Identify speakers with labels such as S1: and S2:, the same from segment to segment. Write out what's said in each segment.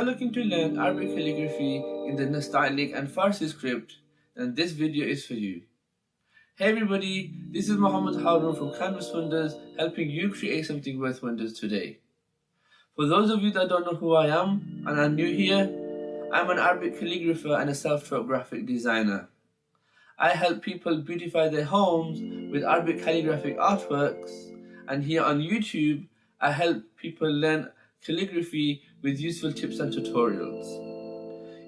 S1: looking to learn Arabic calligraphy in the Nastaliq and Farsi script, then this video is for you. Hey everybody, this is Muhammad Harun from Canvas Wonders, helping you create something worth wonders today. For those of you that don't know who I am and are new here, I'm an Arabic calligrapher and a self-taught graphic designer. I help people beautify their homes with Arabic calligraphic artworks, and here on YouTube, I help people learn calligraphy with useful tips and tutorials.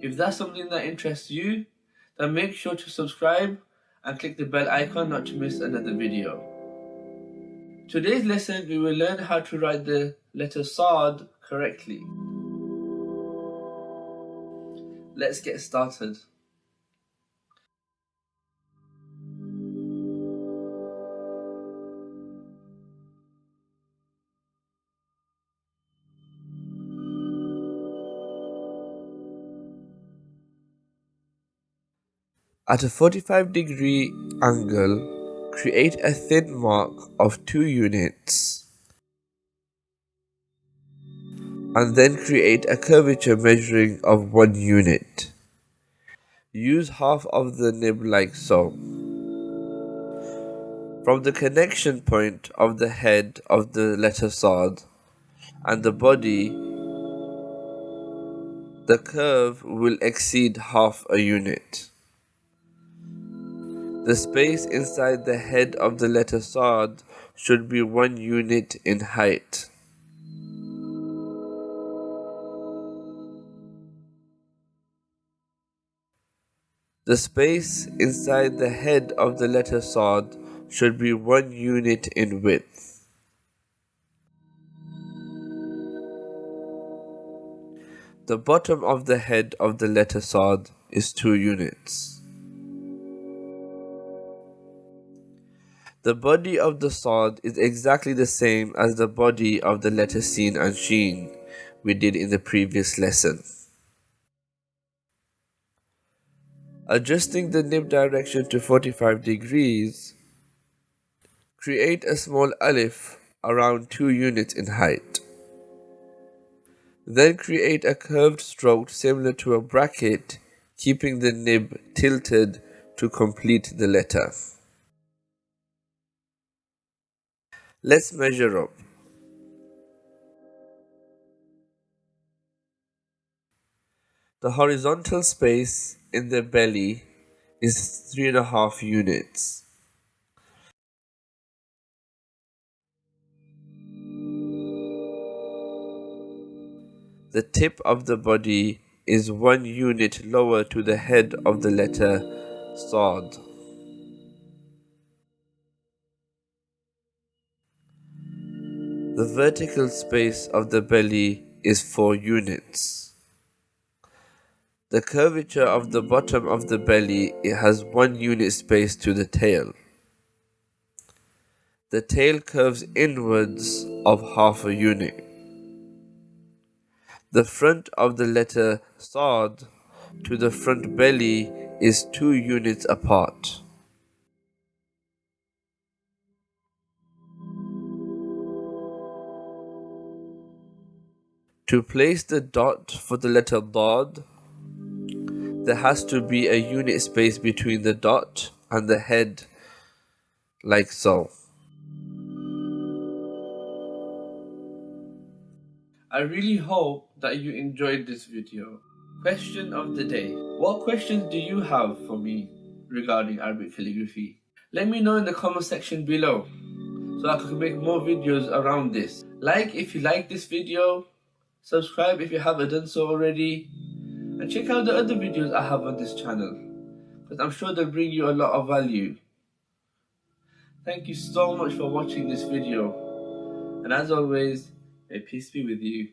S1: If that's something that interests you, then make sure to subscribe and click the bell icon not to miss another video. Today's lesson, we will learn how to write the letter Saad correctly. Let's get started. At a 45-degree angle, create a thin mark of 2 units and then create a curvature measuring of 1 unit. Use half of the nib like so. From the connection point of the head of the letter Saad and the body, the curve will exceed half a unit. The space inside the head of the letter Saad should be 1 unit in height. The space inside the head of the letter Saad should be 1 unit in width. The bottom of the head of the letter Saad is 2 units. The body of the Saad is exactly the same as the body of the letter Sin and Sheen we did in the previous lesson. Adjusting the nib direction to 45 degrees, create a small alif around 2 units in height. Then create a curved stroke similar to a bracket, keeping the nib tilted to complete the letter. Let's measure up. The horizontal space in the belly is 3.5 units. The tip of the body is 1 unit lower to the head of the letter Saad. The vertical space of the belly is 4 units. The curvature of the bottom of the belly has 1 unit space to the tail. The tail curves inwards of half a unit. The front of the letter Saad to the front belly is 2 units apart. To place the dot for the letter Dhaad, there has to be a unit space between the dot and the head, like so. I really hope that you enjoyed this video. Question of the day. What questions do you have for me regarding Arabic calligraphy? Let me know in the comment section below so I can make more videos around this. Like if you like this video, subscribe if you haven't done so already, and check out the other videos I have on this channel, because I'm sure they'll bring you a lot of value. Thank you so much for watching this video, and as always, may peace be with you.